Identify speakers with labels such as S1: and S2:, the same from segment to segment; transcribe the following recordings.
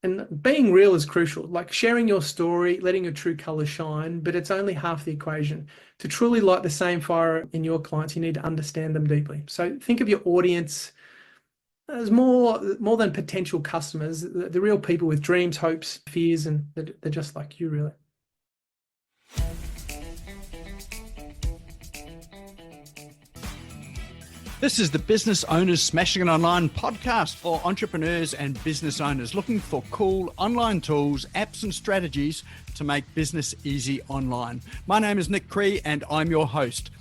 S1: And being real is crucial, like sharing your story, letting your true colors shine, but it's only half the equation. To truly light the same fire in your clients, you need to understand them deeply. So think of your audience as more than potential customers, the real people with dreams, hopes, fears, and they're just like you, really.
S2: This is the Business Owners Smashing It Online podcast for entrepreneurs and business owners looking for cool online tools, apps and strategies to make business easy online. My name is Nick Cree and I'm your host.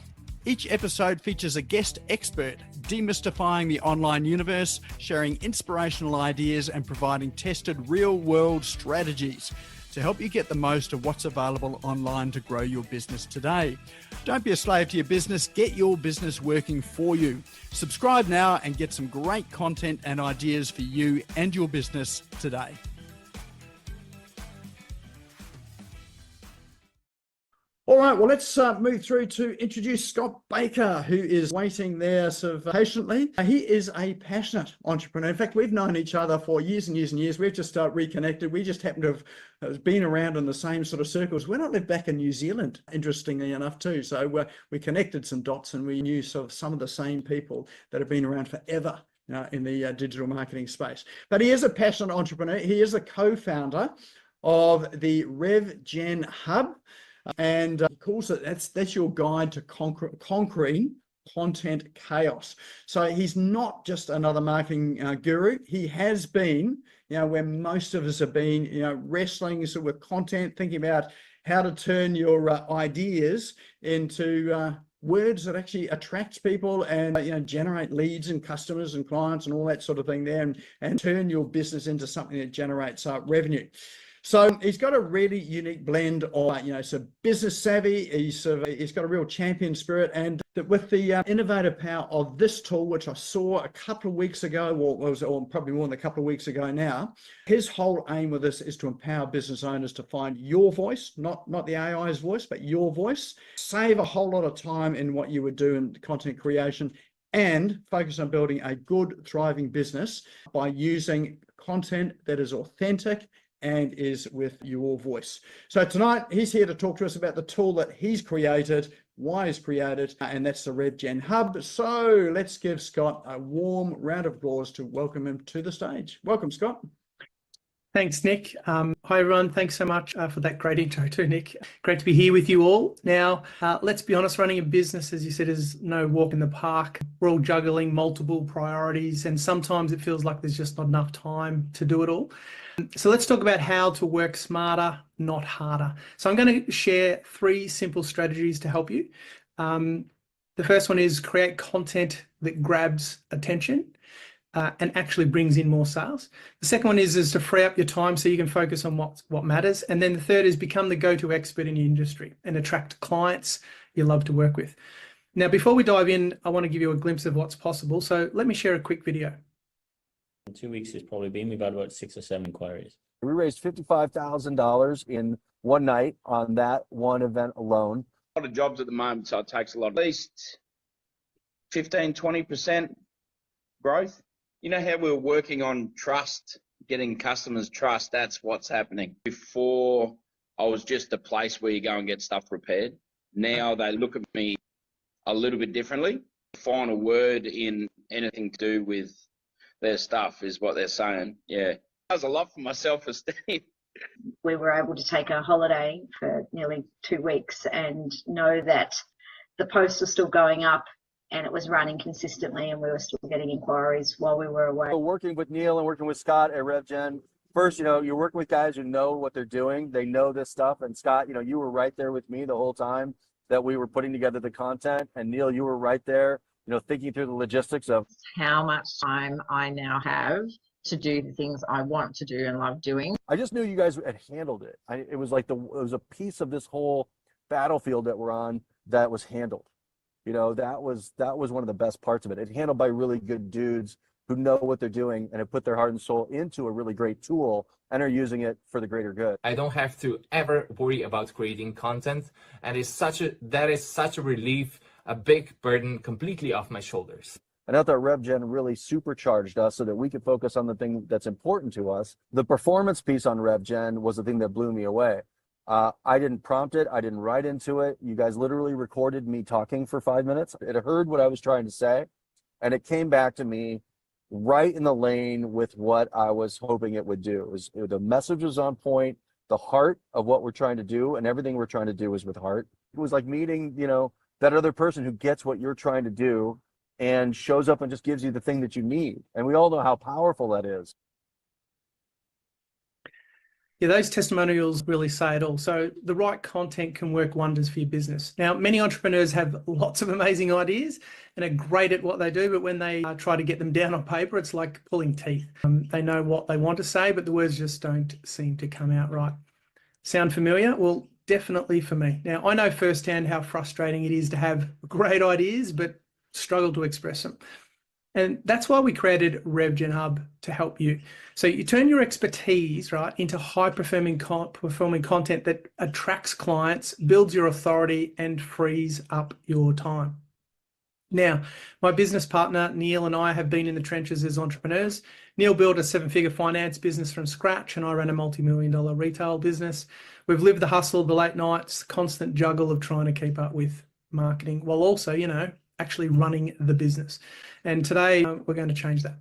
S2: Each episode features a guest expert demystifying the online universe, sharing inspirational ideas and providing tested real-world strategies to help you get the most of what's available online to grow your business today. Don't be a slave to your business, get your business working for you. Subscribe now and get some great content and ideas for you and your business today. All right, well, let's move through to introduce Scott Baker, who is waiting there sort of patiently. He is a passionate entrepreneur. In fact, we've known each other for years and years and years. We've just reconnected. We just happen to have been around in the same sort of circles. When I lived back in New Zealand, interestingly enough, too. So we connected some dots and we knew sort of some of the same people that have been around forever in the digital marketing space. But he is a passionate entrepreneur. He is a co-founder of the RevGen Hub. And he calls it, that's your guide to conquering content chaos. So he's not just another marketing guru. He has been, where most of us have been, wrestling sort of with content, thinking about how to turn your ideas into words that actually attracts people and generate leads and customers and clients and all that sort of thing there, and turn your business into something that generates revenue. So he's got a really unique blend of, so business savvy. He's got a real champion spirit, and with the innovative power of this tool, which I saw a couple of weeks ago, or probably more than a couple of weeks ago now. His whole aim with this is to empower business owners to find your voice, not the AI's voice, but your voice. Save a whole lot of time in what you would do in content creation, and focus on building a good, thriving business by using content that is authentic and is with your voice. So tonight, he's here to talk to us about the tool that he's created, why he's created, and that's the RevGen Hub. So let's give Scott a warm round of applause to welcome him to the stage. Welcome, Scott.
S1: Thanks, Nick. Hi, everyone. Thanks so much for that great intro too, Nick. Great to be here with you all. Now, let's be honest, running a business, as you said, is no walk in the park. We're all juggling multiple priorities, and sometimes it feels like there's just not enough time to do it all. So let's talk about how to work smarter, not harder. So I'm going to share 3 simple strategies to help you. The first one is create content that grabs attention and actually brings in more sales. The second one is to free up your time so you can focus on what matters. And then the third is become the go-to expert in your industry and attract clients you love to work with. Now, before we dive in, I want to give you a glimpse of what's possible. So let me share a quick video.
S3: In 2 weeks, it's probably been, we've had about 6 or 7 inquiries.
S4: We raised $55,000 in one night on that one event alone.
S5: A lot of jobs at the moment, so it takes a lot, at least 15, 20% growth. You know how we were working on trust, getting customers trust, that's what's happening. Before, I was just a place where you go and get stuff repaired. Now they look at me a little bit differently. Final word in anything to do with their stuff is what they're saying. Yeah. That was a lot for my self-esteem.
S6: We were able to take a holiday for nearly 2 weeks and know that the posts were still going up and it was running consistently and we were still getting inquiries while we were away.
S4: So working with Neil and working with Scott at RevGen, first, you're working with guys who know what they're doing. They know this stuff. And Scott, you were right there with me the whole time that we were putting together the content. And Neil, you were right there, thinking through the logistics of
S7: how much time I now have to do the things I want to do and love doing.
S4: I just knew you guys had handled it. It was like it was a piece of this whole battlefield that we're on that was handled. That was one of the best parts of it. It's handled by really good dudes who know what they're doing and have put their heart and soul into a really great tool and are using it for the greater good.
S8: I don't have to ever worry about creating content, and that is such a relief, a big burden completely off my shoulders.
S4: And I thought RevGen really supercharged us so that we could focus on the thing that's important to us. The performance piece on RevGen was the thing that blew me away. I didn't prompt it. I didn't write into it. You guys literally recorded me talking for 5 minutes. It heard what I was trying to say, and it came back to me right in the lane with what I was hoping it would do. The message was on point, the heart of what we're trying to do, and everything we're trying to do is with heart. It was like meeting, that other person who gets what you're trying to do and shows up and just gives you the thing that you need. And we all know how powerful that is.
S1: Yeah, those testimonials really say it all. So the right content can work wonders for your business. Now, many entrepreneurs have lots of amazing ideas and are great at what they do, but when they try to get them down on paper, it's like pulling teeth. They know what they want to say, but the words just don't seem to come out right. Sound familiar? Well, definitely for me. Now, I know firsthand how frustrating it is to have great ideas, but struggle to express them. And that's why we created RevGen Hub to help you. So you turn your expertise, right, into high-performing content that attracts clients, builds your authority, and frees up your time. Now, my business partner, Neil, and I have been in the trenches as entrepreneurs. Neil built a 7-figure finance business from scratch, and I ran a multi-million-dollar retail business. We've lived the hustle, the late nights, constant juggle of trying to keep up with marketing, while also, actually running the business. And today we're going to change that.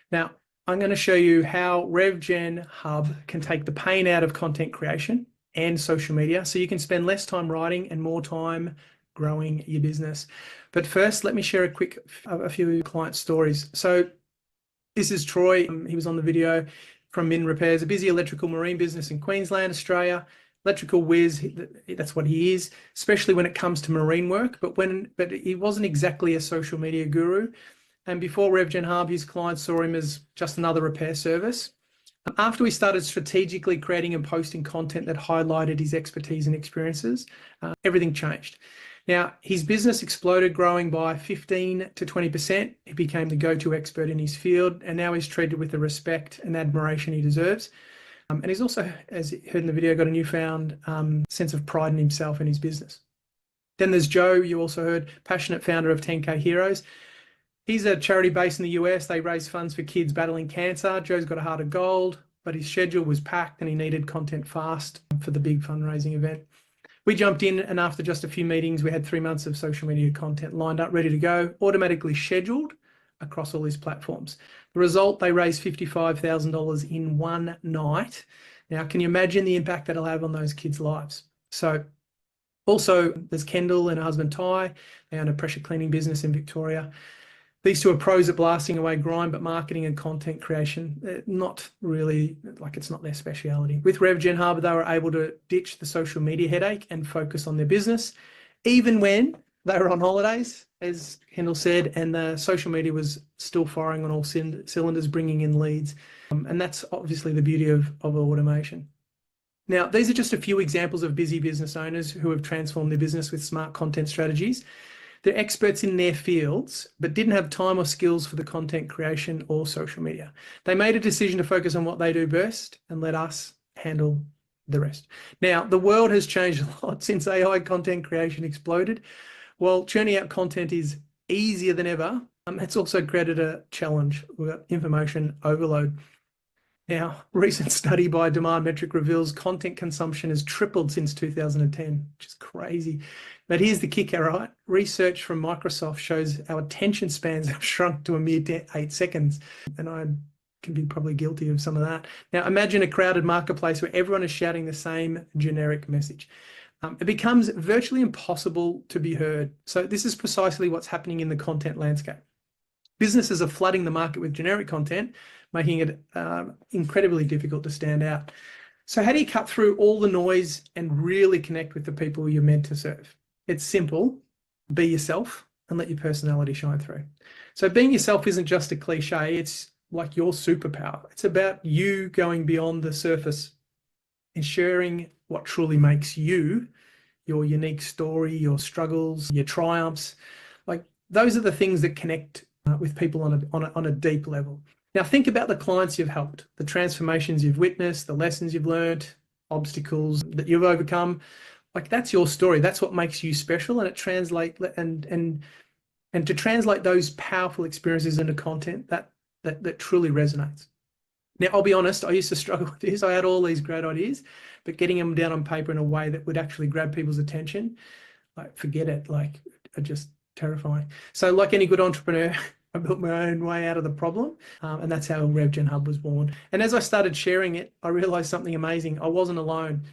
S1: Now, I'm going to show you how RevGen Hub can take the pain out of content creation and social media so you can spend less time writing and more time growing your business. But first, let me share a few client stories. So this is Troy. He was on the video from Min Repairs, a busy electrical marine business in Queensland, Australia. Electrical whiz, that's what he is, especially when it comes to marine work. But he wasn't exactly a social media guru. And before RevGen Hub, his clients saw him as just another repair service. After we started strategically creating and posting content that highlighted his expertise and experiences, everything changed. Now, his business exploded, growing by 15 to 20%. He became the go-to expert in his field, and now he's treated with the respect and admiration he deserves. And he's also, as you heard in the video, got a newfound sense of pride in himself and his business. Then there's Joe, you also heard, passionate founder of 10K Heroes. He's a charity based in the US. They raise funds for kids battling cancer. Joe's got a heart of gold, but his schedule was packed and he needed content fast for the big fundraising event. We jumped in, and after just a few meetings, we had 3 months of social media content lined up, ready to go, automatically scheduled across all his platforms. The result, they raised $55,000 in one night. Now, can you imagine the impact that'll have on those kids' lives? So also there's Kendall and her husband Ty. They own a pressure cleaning business in Victoria. These two are pros at blasting away grime, but marketing and content creation, not really, it's not their speciality. With RevGen Hub, they were able to ditch the social media headache and focus on their business, even when they were on holidays, as Kendall said, and the social media was still firing on all cylinders, bringing in leads. And that's obviously the beauty of automation. Now, these are just a few examples of busy business owners who have transformed their business with smart content strategies. They're experts in their fields, but didn't have time or skills for the content creation or social media. They made a decision to focus on what they do best and let us handle the rest. Now, the world has changed a lot since AI content creation exploded. While churning out content is easier than ever, it's also created a challenge. We've got information overload. Now, recent study by Demand Metric reveals content consumption has tripled since 2010, which is crazy. But here's the kicker, right? Research from Microsoft shows our attention spans have shrunk to a mere 8 seconds. And I can be probably guilty of some of that. Now, imagine a crowded marketplace where everyone is shouting the same generic message. It becomes virtually impossible to be heard. So this is precisely what's happening in the content landscape. Businesses are flooding the market with generic content, making it incredibly difficult to stand out. So how do you cut through all the noise and really connect with the people you're meant to serve? It's simple. Be yourself and let your personality shine through. So being yourself isn't just a cliche. It's like your superpower. It's about you going beyond the surface and sharing what truly makes you, your unique story, your struggles, your triumphs. Those are the things that connect with people on a deep level. Now think about the clients you've helped, the transformations you've witnessed, the lessons you've learned, obstacles that you've overcome. That's your story. That's what makes you special, and it translates. And and to translate those powerful experiences into content that truly resonates. Now, I'll be honest, I used to struggle with this. I had all these great ideas, but getting them down on paper in a way that would actually grab people's attention, like, forget it, like, just terrifying. So like any good entrepreneur, I built my own way out of the problem, and that's how RevGen Hub was born. And as I started sharing it, I realized something amazing. I wasn't alone.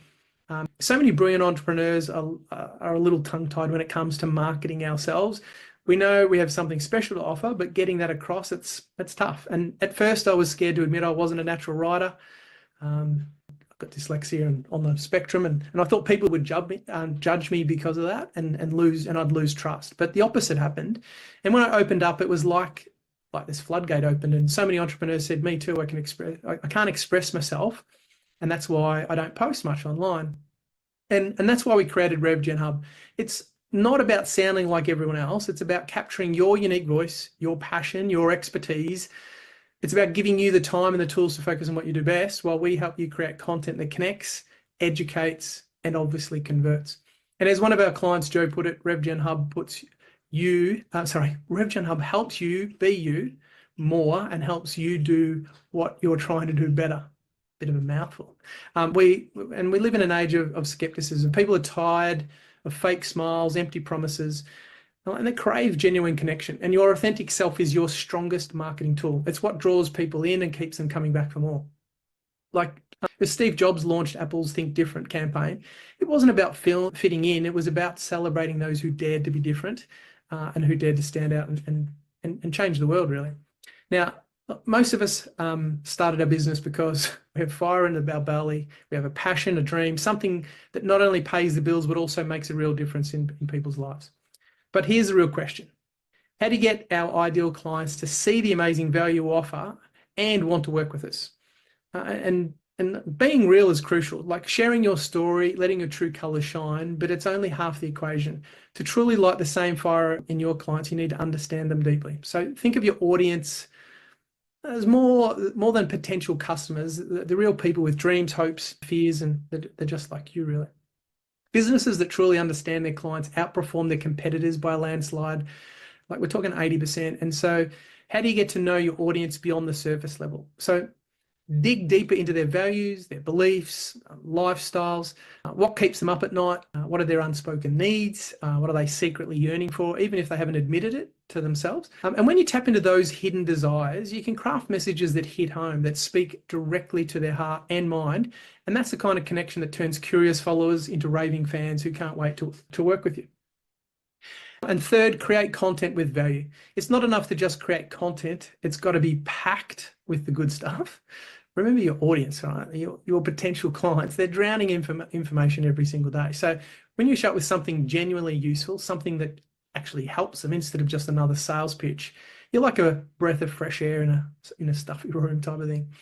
S1: So many brilliant entrepreneurs are a little tongue-tied when it comes to marketing ourselves. We know we have something special to offer, but getting that across, it's tough. And at first I was scared to admit I wasn't a natural writer. I've got dyslexia and on the spectrum, and I thought people would judge me because of that, and I'd lose trust. But the opposite happened. And when I opened up, it was like this floodgate opened, and so many entrepreneurs said, me too, I can't express myself, and that's why I don't post much online. And that's why we created RevGen Hub. It's not about sounding like everyone else. It's about capturing your unique voice, your passion, your expertise. It's about giving you the time and the tools to focus on what you do best, while we help you create content that connects, educates, and obviously converts. And as one of our clients, Joe, put it, RevGen Hub RevGen Hub helps you be you more and helps you do what you're trying to do better. Bit of a mouthful. We live in an age of skepticism. People are tired of fake smiles, empty promises, and they crave genuine connection. And your authentic self is your strongest marketing tool. It's what draws people in and keeps them coming back for more. Like as Steve Jobs launched Apple's Think Different campaign, it wasn't about fitting in. It was about celebrating those who dared to be different and who dared to stand out and change the world, really. Now, most of us started our business because we have fire in our belly, we have a passion, a dream, something that not only pays the bills, but also makes a real difference in people's lives. But here's the real question. How do you get our ideal clients to see the amazing value we offer and want to work with us? And being real is crucial, like sharing your story, letting your true colors shine, but it's only half the equation. To truly light the same fire in your clients, you need to understand them deeply. So think of your audience as more than potential customers. The real people with dreams, hopes, fears, and they're just like you, really. Businesses that truly understand their clients outperform their competitors by a landslide. Like we're talking 80%. And so how do you get to know your audience beyond the surface level? So dig deeper into their values, their beliefs, lifestyles, what keeps them up at night, what are their unspoken needs, what are they secretly yearning for, even if they haven't admitted it to themselves. And when you tap into those hidden desires, you can craft messages that hit home, that speak directly to their heart and mind. And that's the kind of connection that turns curious followers into raving fans who can't wait to work with you. And third, create content with value. It's not enough to just create content. It's got to be packed with the good stuff. Remember your audience, right? Your potential clients, they're drowning in information every single day. So when you show up with something genuinely useful, something that actually helps them instead of just another sales pitch, you're like a breath of fresh air in a stuffy room type of thing.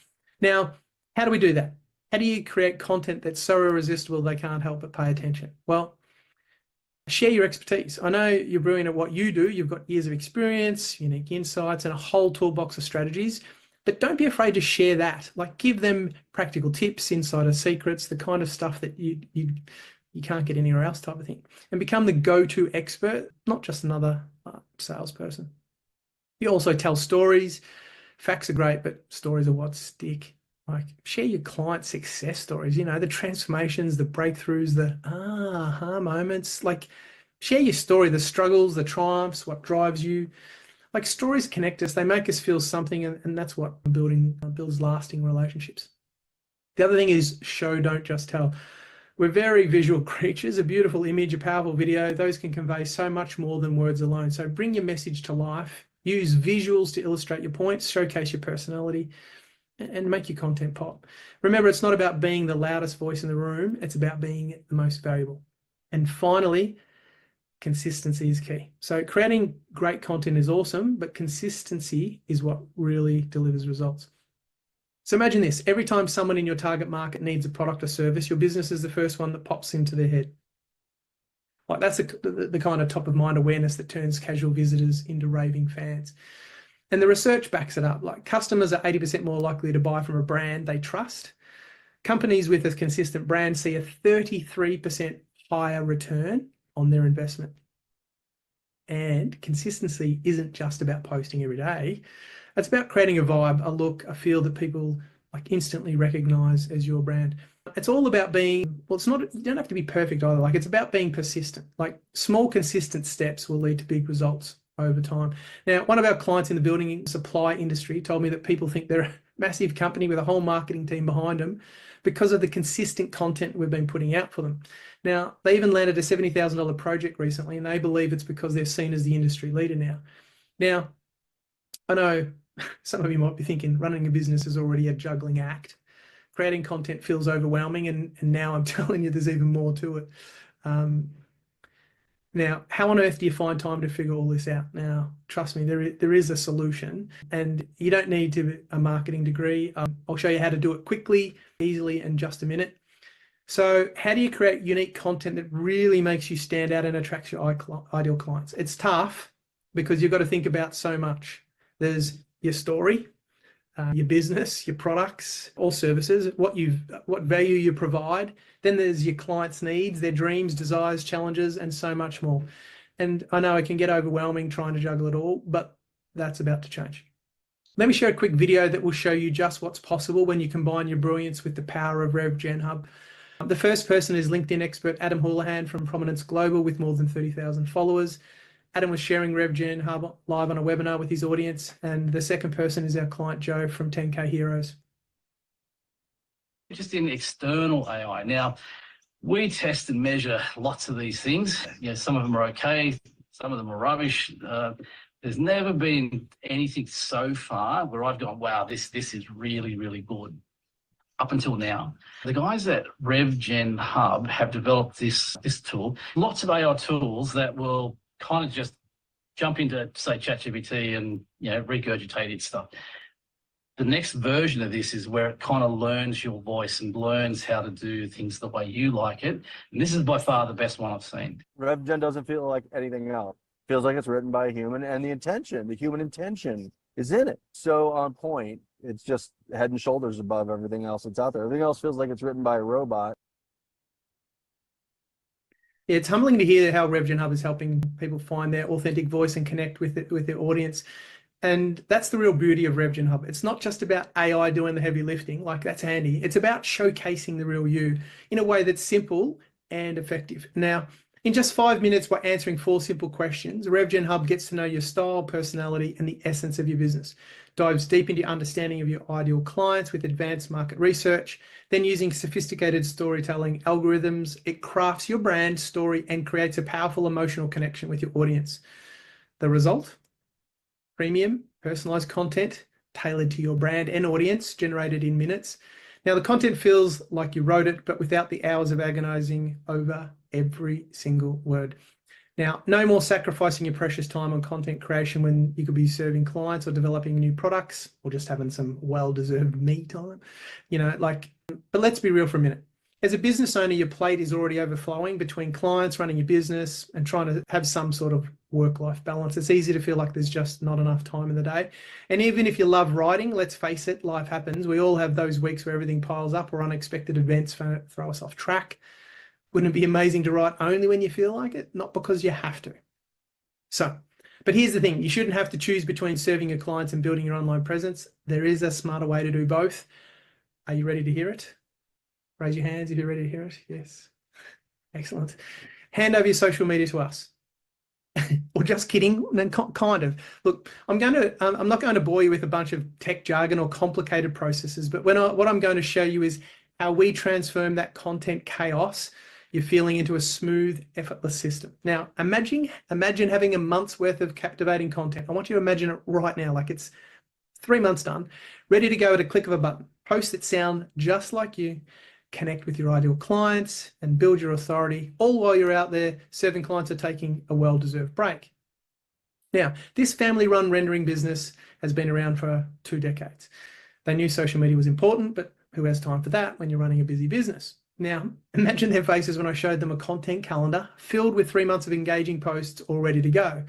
S1: Now, how do we do that? How do you create content that's so irresistible they can't help but pay attention? Well, share your expertise. I know you're brilliant at what you do. You've got years of experience, unique insights, and a whole toolbox of strategies. But don't be afraid to share that. Like, give them practical tips, insider secrets, the kind of stuff that you can't get anywhere else type of thing. And become the go-to expert, not just another salesperson. You also tell stories. Facts are great, but stories are what stick. Like, share your client success stories, you know, the transformations, the breakthroughs, the aha moments. Like, share your story, the struggles, the triumphs, what drives you. Like, stories connect us, they make us feel something, and that's what builds lasting relationships. The other thing is show, don't just tell. We're very visual creatures. A beautiful image, a powerful video, those can convey so much more than words alone. So bring your message to life, use visuals to illustrate your points, showcase your personality, and make your content pop. Remember, it's not about being the loudest voice in the room, it's about being the most valuable. And finally, consistency is key. So creating great content is awesome, but consistency is what really delivers results. So imagine this, every time someone in your target market needs a product or service, your business is the first one that pops into their head. Like, that's the kind of top of mind awareness that turns casual visitors into raving fans. And the research backs it up. Like, customers are 80% more likely to buy from a brand they trust. Companies with a consistent brand see a 33% higher return on their investment. And consistency isn't just about posting every day. It's about creating a vibe, a look, a feel that people like instantly recognize as your brand. It's all about being, well, it's not, you don't have to be perfect either. Like, it's about being persistent. Like, small, consistent steps will lead to big results over time. Now, one of our clients in the building supply industry told me that people think they're a massive company with a whole marketing team behind them because of the consistent content we've been putting out for them. Now, they even landed a $70,000 project recently, and they believe it's because they're seen as the industry leader now. Now, I know some of you might be thinking running a business is already a juggling act. Creating content feels overwhelming, and now I'm telling you there's even more to it. Now, how on earth do you find time to figure all this out? Now, trust me, there is a solution, and you don't need a marketing degree. I'll show you how to do it quickly, easily, in just a minute. So how do you create unique content that really makes you stand out and attracts your ideal clients? It's tough because you've got to think about so much. There's your story, your business, your products, or services, what value you provide. Then there's your clients' needs, their dreams, desires, challenges, and so much more. And I know it can get overwhelming trying to juggle it all, but that's about to change. Let me share a quick video that will show you just what's possible when you combine your brilliance with the power of RevGen Hub. The first person is LinkedIn expert Adam Houlihan from Prominence Global with more than 30,000 followers. Adam was sharing RevGen Hub live on a webinar with his audience. And the second person is our client, Joe from 10K Heroes.
S9: Just in external AI. Now, we test and measure lots of these things. You know, some of them are okay, some of them are rubbish. There's never been anything so far where I've gone, wow, this is really, really good. Up until now, the guys at RevGen Hub have developed this tool. Lots of AI tools that will kind of just jump into, say, ChatGPT and, you know, regurgitate its stuff. The next version of this is where it kind of learns your voice and learns how to do things the way you like it. And this is by far the best one I've seen.
S4: RevGen doesn't feel like anything else. Feels like it's written by a human, and the human intention is in it. So on point. It's just head and shoulders above everything else that's out there. Everything else feels like it's written by a robot.
S1: Yeah, it's humbling to hear how RevGen Hub is helping people find their authentic voice and connect with their audience. And that's the real beauty of RevGen Hub. It's not just about AI doing the heavy lifting, like that's handy. It's about showcasing the real you in a way that's simple and effective. Now, in just 5 minutes, by answering 4 simple questions, RevGen Hub gets to know your style, personality, and the essence of your business. Dives deep into your understanding of your ideal clients with advanced market research. Then, using sophisticated storytelling algorithms, it crafts your brand story and creates a powerful emotional connection with your audience. The result? Premium, personalized content tailored to your brand and audience, generated in minutes. Now, the content feels like you wrote it, but without the hours of agonizing over every single word. Now, no more sacrificing your precious time on content creation when you could be serving clients or developing new products or just having some well-deserved me time. You know, like, but let's be real for a minute. As a business owner, your plate is already overflowing between clients, running your business, and trying to have some sort of work-life balance. It's easy to feel like there's just not enough time in the day. And even if you love writing, let's face it, life happens. We all have those weeks where everything piles up or unexpected events throw us off track. Wouldn't it be amazing to write only when you feel like it, not because you have to? So, but here's the thing. You shouldn't have to choose between serving your clients and building your online presence. There is a smarter way to do both. Are you ready to hear it? Raise your hands if you're ready to hear it. Yes. Excellent. Hand over your social media to us. Or just kidding, then kind of. Look, I'm not going to bore you with a bunch of tech jargon or complicated processes, but what I'm going to show you is how we transform that content chaos you're feeling into a smooth, effortless system. Now, imagine having a month's worth of captivating content. I want you to imagine it right now, like it's 3 months done, ready to go at a click of a button. Posts that sound just like you, connect with your ideal clients, and build your authority, all while you're out there serving clients or taking a well-deserved break. Now, this family-run rendering business has been around for 2 decades. They knew social media was important, but who has time for that when you're running a busy business? Now, imagine their faces when I showed them a content calendar filled with 3 months of engaging posts all ready to go.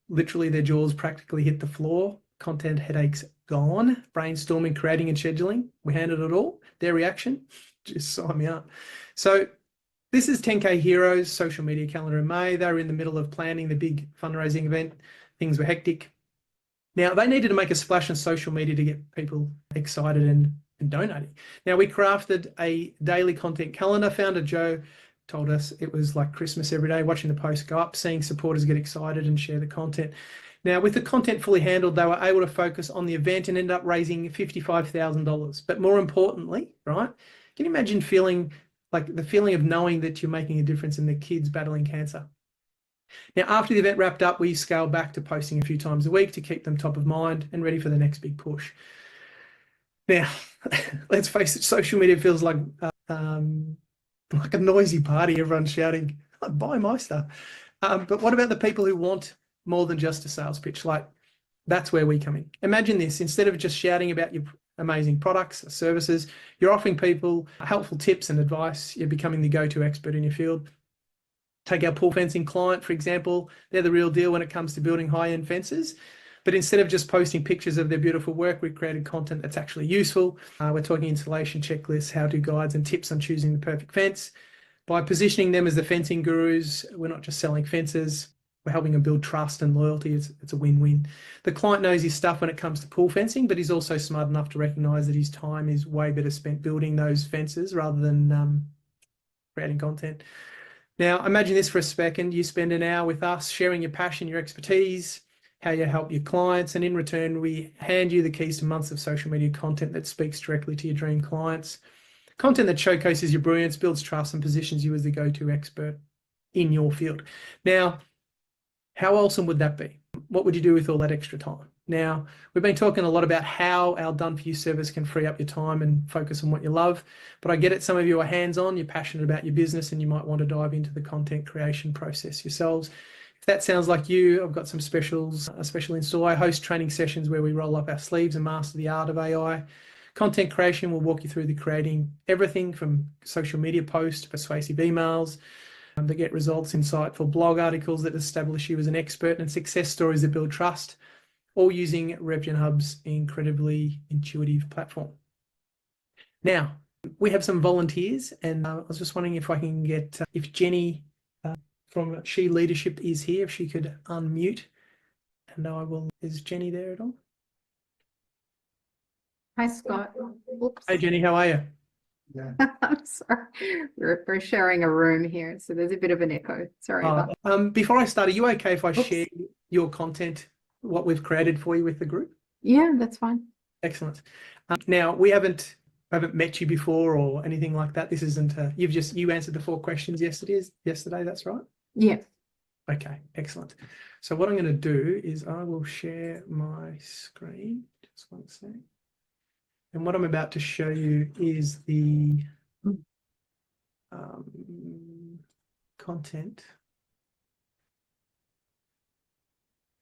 S1: Literally, their jaws practically hit the floor. Content headaches gone. Brainstorming, creating, and scheduling. We handled it all. Their reaction? Just sign me up. So This is 10K Heroes social media calendar in May. They were in the middle of planning the big fundraising event. Things were hectic. Now, they needed to make a splash on social media to get people excited and donating. Now, we crafted a daily content calendar. Founder Joe told us it was like Christmas every day, watching the posts go up, seeing supporters get excited and share the content. Now, with the content fully handled, they were able to focus on the event and ended up raising $55,000. But more importantly, right, can you imagine feeling like the feeling of knowing that you're making a difference in the kids battling cancer? Now, after the event wrapped up, we scaled back to posting a few times a week to keep them top of mind and ready for the next big push. Now, let's face it, social media feels like a noisy party, everyone's shouting, buy my stuff. But what about the people who want more than just a sales pitch? Like, that's where we come in. Imagine this, instead of just shouting about your amazing products or services, you're offering people helpful tips and advice. You're becoming the go-to expert in your field. Take our pool fencing client, for example. They're the real deal when it comes to building high-end fences. But instead of just posting pictures of their beautiful work, we've created content that's actually useful. We're talking installation checklists, how-to guides, and tips on choosing the perfect fence. By positioning them as the fencing gurus, we're not just selling fences, we're helping them build trust and loyalty. It's a win-win. The client knows his stuff when it comes to pool fencing, but he's also smart enough to recognize that his time is way better spent building those fences rather than creating content. Now, imagine this for a second. You spend an hour with us sharing your passion, your expertise, how you help your clients, and in return, we hand you the keys to months of social media content that speaks directly to your dream clients. Content that showcases your brilliance, builds trust, and positions you as the go-to expert in your field. Now, how awesome would that be? What would you do with all that extra time? Now, we've been talking a lot about how our done-for-you service can free up your time and focus on what you love, but I get it, some of you are hands-on, you're passionate about your business, and you might want to dive into the content creation process yourselves. If that sounds like you, I've got some specials, a special install. I host training sessions where we roll up our sleeves and master the art of AI. Content creation will walk you through the creating everything from social media posts, persuasive emails, to get results, insightful blog articles that establish you as an expert, and success stories that build trust, all using RevGen Hub's incredibly intuitive platform. Now, we have some volunteers, and I was just wondering if I can get, if Jenny from She Leadership is here, if she could unmute, and I will, is Jenny there at all?
S10: Hi, Scott. Oops.
S1: Hey, Jenny, how are you?
S2: Yeah.
S10: I'm sorry. We're sharing a room here, so there's a bit of an echo. Sorry about that.
S1: Before I start, are you okay if I
S10: Oops.
S1: share your content, what we've created for you with the group?
S10: Yeah, that's fine.
S1: Excellent. Now, we haven't met you before or anything like that. This isn't, you answered the 4 questions yesterday, that's right?
S10: Yeah.
S1: Okay, excellent. So what I'm going to do is I will share my screen. Just one second. And what I'm about to show you is the content.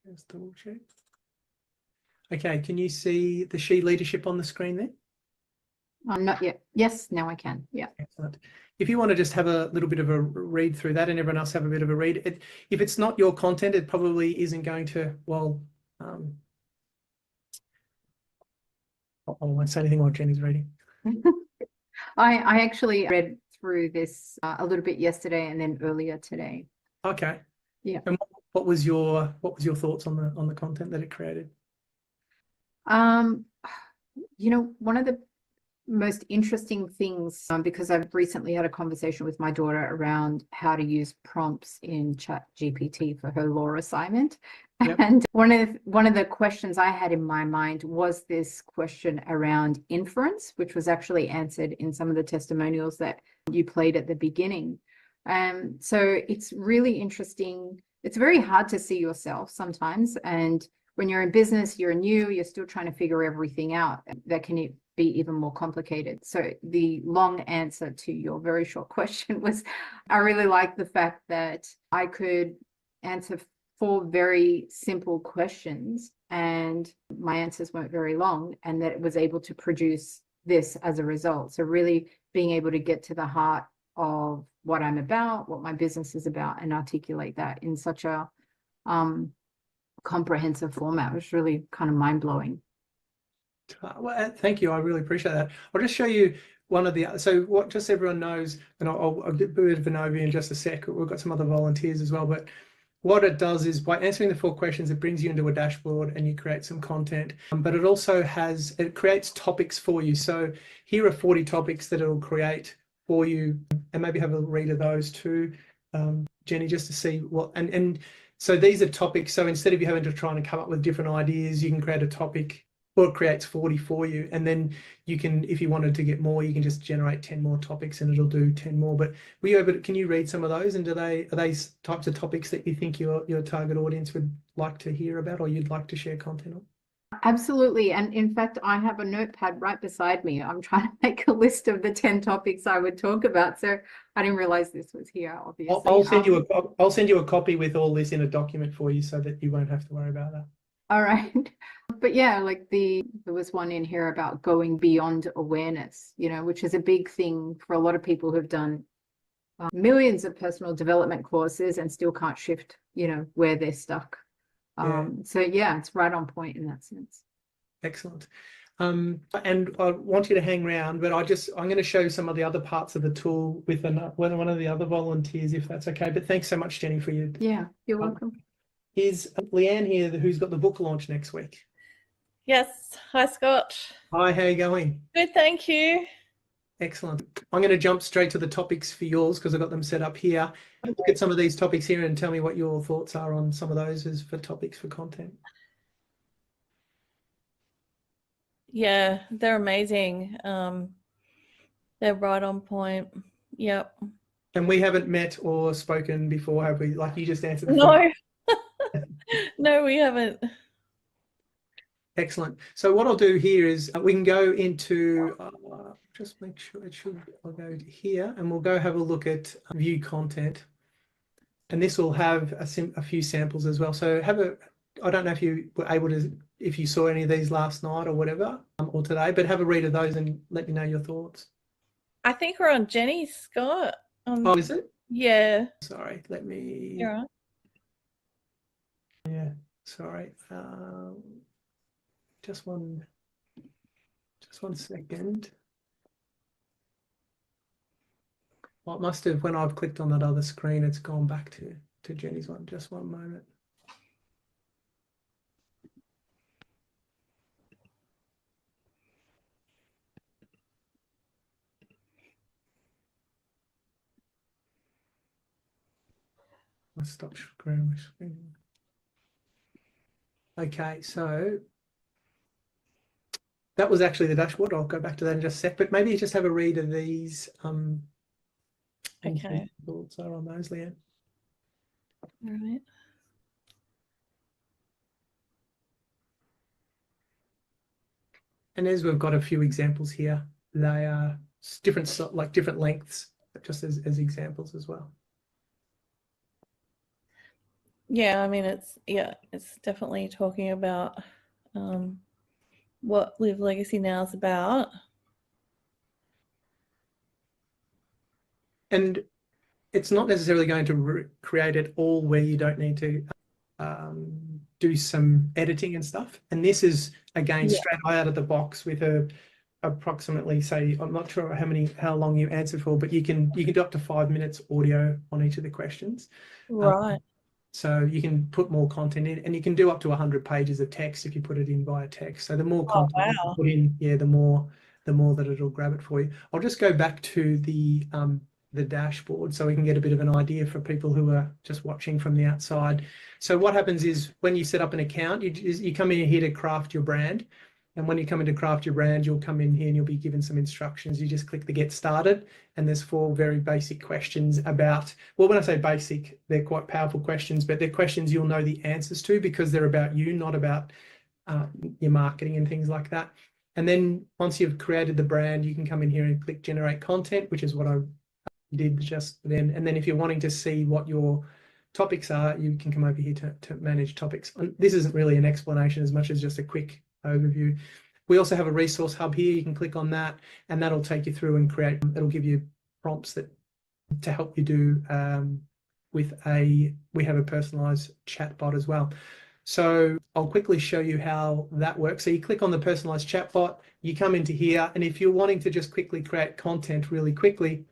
S1: Let's double check. Okay, can you see the She Leadership on the screen there?
S10: Not yet. Yes, now I can. Yeah.
S1: Excellent. If you want to just have a little bit of a read through that and everyone else have a bit of a read, if it's not your content, it probably isn't going to, well, I won't say anything while Jenny's reading.
S10: I actually read through this a little bit yesterday and then earlier today.
S1: Okay.
S10: Yeah.
S1: And what was your thoughts on the content that it created?
S10: You know, one of the most interesting things, because I've recently had a conversation with my daughter around how to use prompts in ChatGPT for her law assignment. Yep. And one of the questions I had in my mind was this question around inference, which was actually answered in some of the testimonials that you played at the beginning. So it's really interesting. It's very hard to see yourself sometimes. And when you're in business, you're new, you're still trying to figure everything out. That can be even more complicated. So the long answer to your very short question was, I really like the fact that I could answer 4 very simple questions and my answers weren't very long, and that it was able to produce this as a result. So really being able to get to the heart of what I'm about, what my business is about, and articulate that in such a comprehensive format was really kind of mind-blowing.
S1: Well, thank you. I really appreciate that. I'll just show you one of the, so what just everyone knows, and I'll give a bit of an overview in just a sec. We've got some other volunteers as well, but what it does is by answering the 4 questions, it brings you into a dashboard and you create some content, but it also it creates topics for you. So here are 40 topics that it'll create for you, and maybe have a read of those too, Jenny, just to see what, and so these are topics. So instead of you having to try and come up with different ideas, you can create a topic, or it creates 40 for you. And then you can, if you wanted to get more, you can just generate 10 more topics and it'll do 10 more. But were you able to, can you read some of those? And are they types of topics that you think your target audience would like to hear about, or you'd like to share content on?
S10: Absolutely. And in fact, I have a notepad right beside me. I'm trying to make a list of the 10 topics I would talk about. So I didn't realize this was here, obviously.
S1: I'll send you a copy with all this in a document for you so that you won't have to worry about that.
S10: All right. But yeah, like there was one in here about going beyond awareness, you know, which is a big thing for a lot of people who've done millions of personal development courses and still can't shift, you know, where they're stuck. So yeah, it's right on point in that sense.
S1: Excellent. And I want you to hang around, but I'm going to show some of the other parts of the tool with one of the other volunteers, if that's okay. But thanks so much, Jenny, for your.
S10: Yeah, you're welcome.
S1: Here's Leanne here, who's got the book launch next week.
S11: Yes. Hi, Scott.
S1: Hi, how are you going?
S11: Good, thank you.
S1: Excellent. I'm going to jump straight to the topics for yours because I've got them set up here. Look at some of these topics here and tell me what your thoughts are on some of those as for topics for content.
S11: Yeah, they're amazing. They're right on point. Yep.
S1: And we haven't met or spoken before, have we? Like you just answered the
S11: No. No, we haven't.
S1: Excellent. So what I'll do here is we can go into, just make sure I'll go here and we'll go have a look at view content. And this will have a few samples as well. So I don't know if you were able to, if you saw any of these last night or whatever, or today, but have a read of those and let me know your thoughts.
S11: I think we're on Jenny, Scott.
S1: Oh, is it?
S11: Yeah.
S1: Sorry, let me.
S11: You're right.
S1: Yeah, sorry. Just one second. Well, it must have, when I've clicked on that other screen, it's gone back to Jenny's one. Just one moment. I'll stop sharing my screen. Okay, so that was actually the dashboard. I'll go back to that in just a sec, but maybe you just have a read of these.
S11: Okay.
S1: Thoughts are on those, Leanne.
S11: All right.
S1: And as we've got a few examples here, they are different, like different lengths, just as examples as well.
S11: Yeah, I mean, it's definitely talking about what Live Legacy Now is about.
S1: And it's not necessarily going to create it all where you don't need to do some editing and stuff. And this is, again, straight out of the box with approximately, say, I'm not sure how long you answered for, but you can do up to 5 minutes audio on each of the questions.
S11: Right.
S1: So you can put more content in, and you can do up to 100 pages of text if you put it in via text. So the more content you put in, the more that it'll grab it for you. I'll just go back to the dashboard so we can get a bit of an idea for people who are just watching from the outside. So what happens is when you set up an account, you come in here to craft your brand. And when you come in to craft your brand, you'll come in here and you'll be given some instructions. You just click the get started, and there's 4 very basic questions about, well, when I say basic, they're quite powerful questions, but they're questions you'll know the answers to because they're about you, not about your marketing and things like that. And then once you've created the brand, you can come in here and click generate content, which is what I did just then. And then if you're wanting to see what your topics are, you can come over here to manage topics. And this isn't really an explanation as much as just a quick overview. We also have a resource hub here. You can click on that and that'll take you through and it'll give you prompts to help you do we have a personalized chat bot as well. So I'll quickly show you how that works. So you click on the personalized chatbot, you come into here, and if you're wanting to just quickly create content really quickly,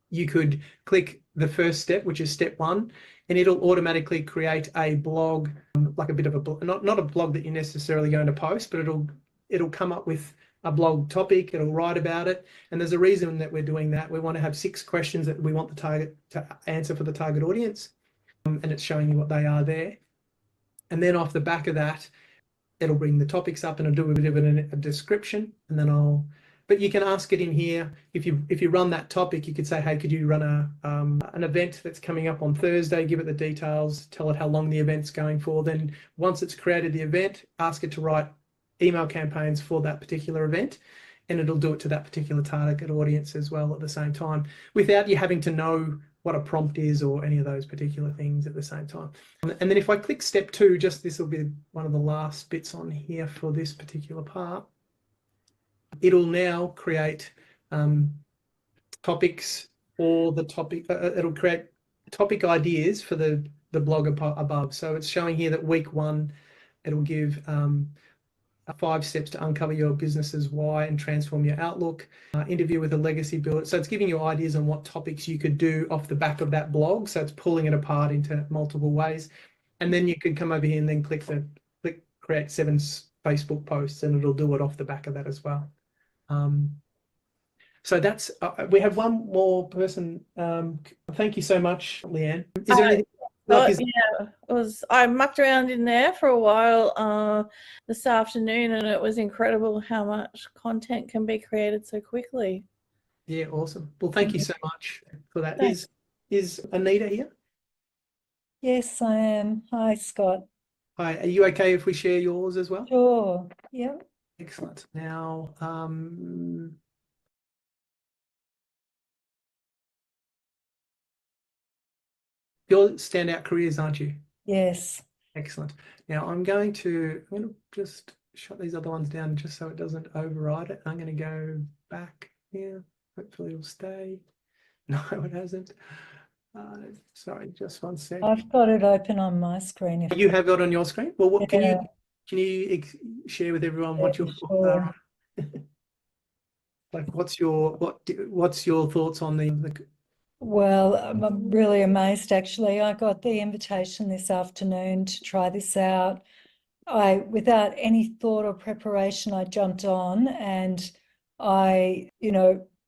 S1: you could click the first step, which is step 1, and it'll automatically create a blog, like a bit of a not a blog that you're necessarily going to post, but it'll come up with a blog topic, it'll write about it. And there's a reason that we're doing that. We want to have 6 questions that we want the target to answer for the target audience, and it's showing you what they are there. And then off the back of that, it'll bring the topics up and it'll do a bit of a description, and then but you can ask it in here. If you run that topic, you could say, hey, could you run an event that's coming up on Thursday, give it the details, tell it how long the event's going for. Then once it's created the event, ask it to write email campaigns for that particular event, and it'll do it to that particular target audience as well at the same time, without you having to know what a prompt is or any of those particular things at the same time. And then if I click step 2, just this will be one of the last bits on here for this particular part. It'll now create topics for the topic. It'll create topic ideas for the blog above. So it's showing here that week 1, it'll give 5 steps to uncover your business's why and transform your outlook. Interview with a legacy builder. So it's giving you ideas on what topics you could do off the back of that blog. So it's pulling it apart into multiple ways. And then you can come over here and then click create 7 Facebook posts, and it'll do it off the back of that as well. So that's we have one more person. Thank you so much, Leanne. Is there anything?
S11: I mucked around in there for a while this afternoon, and it was incredible how much content can be created so quickly.
S1: Yeah, awesome. Well, thank you so much for that.
S11: Thanks.
S1: Is Anita here?
S12: Yes, I am. Hi, Scott.
S1: Hi. Are you okay if we share yours as well?
S12: Sure. Yeah.
S1: Excellent. Now, your standout careers, aren't you?
S12: Yes.
S1: Excellent. Now I'm going to just shut these other ones down just so it doesn't override it. I'm going to go back here. Hopefully it'll stay. No, it hasn't. Sorry, just one second.
S12: I've got it open on my screen.
S1: You have it on your screen? Well, what
S12: Yeah.
S1: can you share with everyone what your thoughts are? Like, what's your thoughts on the
S12: Well, I'm really amazed, actually. I got the invitation this afternoon to try this out. Without any thought or preparation, I jumped on, and I,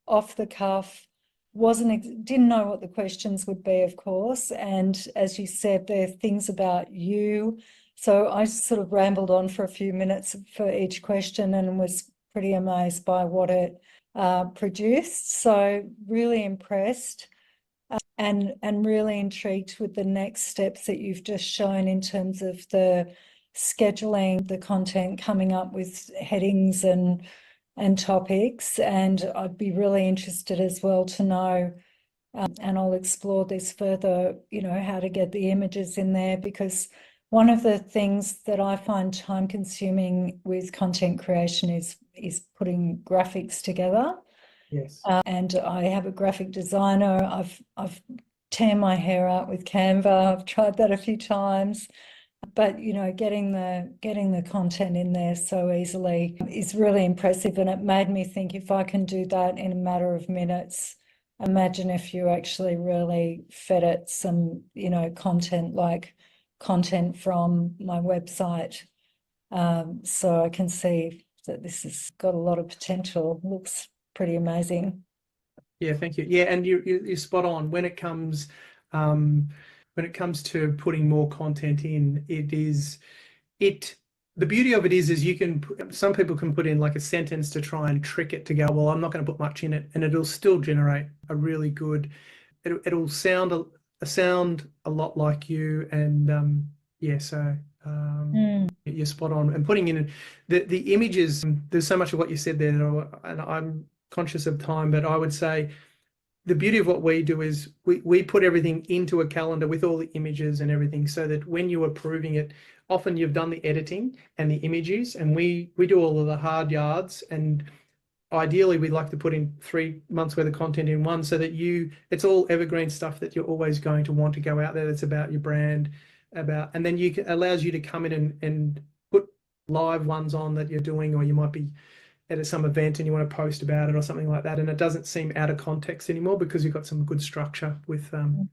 S12: off the cuff, didn't know what the questions would be, of course. And as you said, there are things about you. So I sort of rambled on for a few minutes for each question and was pretty amazed by what it produced. So really impressed. And really intrigued with the next steps that you've just shown in terms of the scheduling, the content, coming up with headings and topics. And I'd be really interested as well to know, and I'll explore this further, how to get the images in there, because one of the things that I find time consuming with content creation is putting graphics together.
S1: Yes.
S12: And I have a graphic designer. I've torn my hair out with Canva. I've tried that a few times, but getting the content in there so easily is really impressive. And it made me think, if I can do that in a matter of minutes, imagine if you actually really fed it some, content, like content from my website. So I can see that this has got a lot of potential. Looks pretty amazing.
S1: Yeah, thank you. Yeah, and you're spot on when it comes to putting more content in. The beauty of it is some people can put in like a sentence to try and trick it to go, well, I'm not going to put much in it, and it'll still generate a really good. It'll sound a lot like you, and yeah, so. You're spot on. And putting in the images, there's so much of what you said there, and I'm conscious of time, but I would say the beauty of what we do is we put everything into a calendar with all the images and everything, so that when you're approving it, often you've done the editing and the images, and we do all of the hard yards, and ideally we'd like to put in 3 months worth of content in one, so that it's all evergreen stuff that you're always going to want to go out there, that's about your brand. about, and then allows you to come in and put live ones on that you're doing, or you might be at some event and you want to post about it or something like that, and it doesn't seem out of context anymore because you've got some good structure with the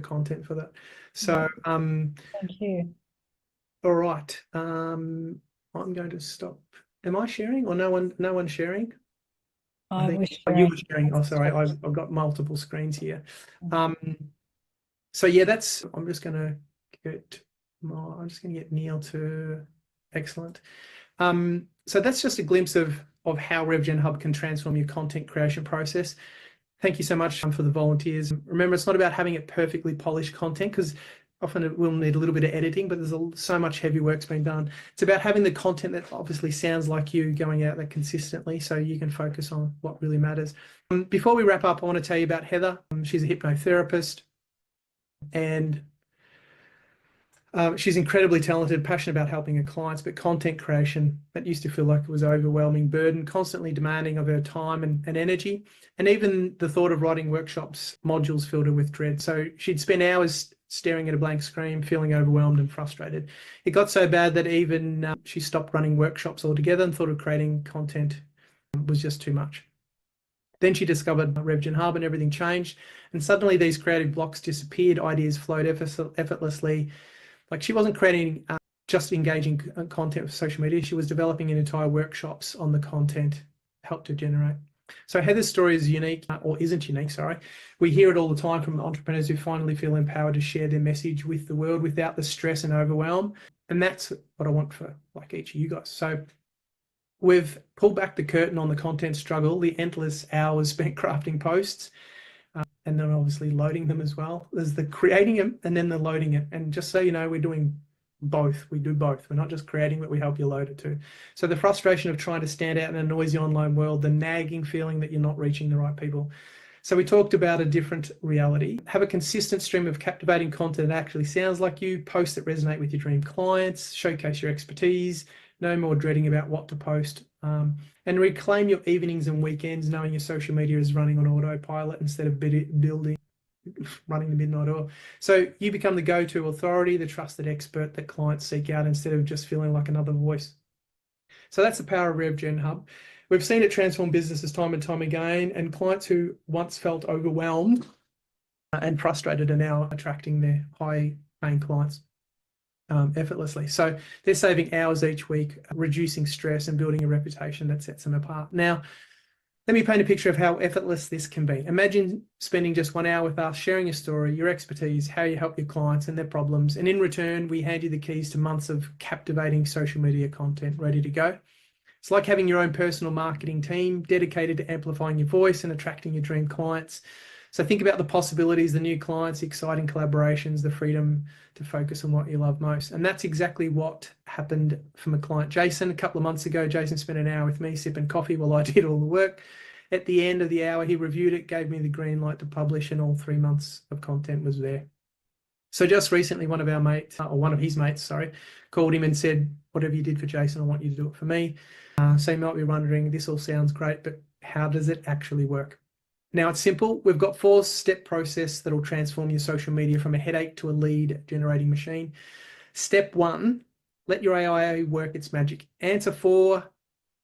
S1: content for that. So
S12: Thank you.
S1: all right, I'm going to stop. Am I sharing or no one sharing?
S12: I
S1: think
S12: wish
S1: you were sharing. Oh, sorry, I've got multiple screens here. So yeah, I'm just going to get Neil to, excellent. So that's just a glimpse of how RevGen Hub can transform your content creation process. Thank you so much for the volunteers. Remember, it's not about having it perfectly polished content, because often it will need a little bit of editing, but there's so much heavy work's been done. It's about having the content that obviously sounds like you going out there consistently, so you can focus on what really matters. Before we wrap up, I want to tell you about Heather. She's a hypnotherapist, and she's incredibly talented, passionate about helping her clients, but content creation, that used to feel like it was an overwhelming burden, constantly demanding of her time and energy. And even the thought of writing workshops, modules filled her with dread. So she'd spend hours staring at a blank screen, feeling overwhelmed and frustrated. It got so bad that even she stopped running workshops altogether and thought of creating content was just too much. Then she discovered RevGen Hub and everything changed. And suddenly these creative blocks disappeared, ideas flowed effortlessly. Like, she wasn't creating just engaging content for social media. She was developing an entire workshops on the content helped to generate. So Heather's story is unique, or isn't unique, sorry. We hear it all the time from entrepreneurs who finally feel empowered to share their message with the world without the stress and overwhelm. And that's what I want for like each of you guys. So we've pulled back the curtain on the content struggle, the endless hours spent crafting posts, and then obviously loading them as well. There's the creating them and then the loading it. And just so you know, we're doing both. We do both. We're not just creating, but we help you load it too. So the frustration of trying to stand out in a noisy online world, the nagging feeling that you're not reaching the right people. So we talked about a different reality. Have a consistent stream of captivating content that actually sounds like you, posts that resonate with your dream clients, showcase your expertise, no more dreading about what to post, and reclaim your evenings and weekends knowing your social media is running on autopilot instead of running the midnight oil. So you become the go-to authority, the trusted expert that clients seek out instead of just feeling like another voice. So that's the power of RevGen Hub. We've seen it transform businesses time and time again, and clients who once felt overwhelmed and frustrated are now attracting their high-paying clients effortlessly. So they're saving hours each week, reducing stress and building a reputation that sets them apart. Now, let me paint a picture of how effortless this can be. Imagine spending just 1 hour with us, sharing your story, your expertise, how you help your clients and their problems. And in return, we hand you the keys to months of captivating social media content ready to go. It's like having your own personal marketing team dedicated to amplifying your voice and attracting your dream clients. So think about the possibilities, the new clients, the exciting collaborations, the freedom to focus on what you love most. And that's exactly what happened for my client, Jason. A couple of months ago, Jason spent an hour with me sipping coffee while I did all the work. At the end of the hour, he reviewed it, gave me the green light to publish, and all 3 months of content was there. So just recently, one of our mates, or one of his mates, sorry, called him and said, whatever you did for Jason, I want you to do it for me. So you might be wondering, this all sounds great, but how does it actually work? Now, it's simple. We've got 4-step process that will transform your social media from a headache to a lead generating machine. Step 1, let your AI work its magic. Answer 4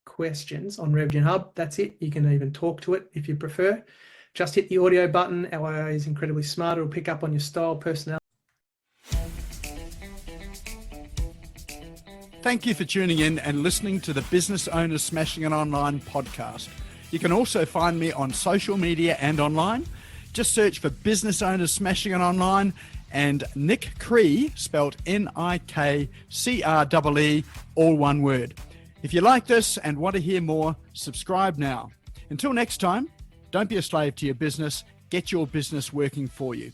S1: questions on RevGen Hub. That's it. You can even talk to it if you prefer. Just hit the audio button. Our AI is incredibly smart. It'll pick up on your style, personality.
S2: Thank you for tuning in and listening to the Business Owners Smashing It Online podcast. You can also find me on social media and online. Just search for Business Owners Smashing It Online and Nick Cree, spelled Nikree, all one word. If you like this and want to hear more, subscribe now. Until next time, don't be a slave to your business. Get your business working for you.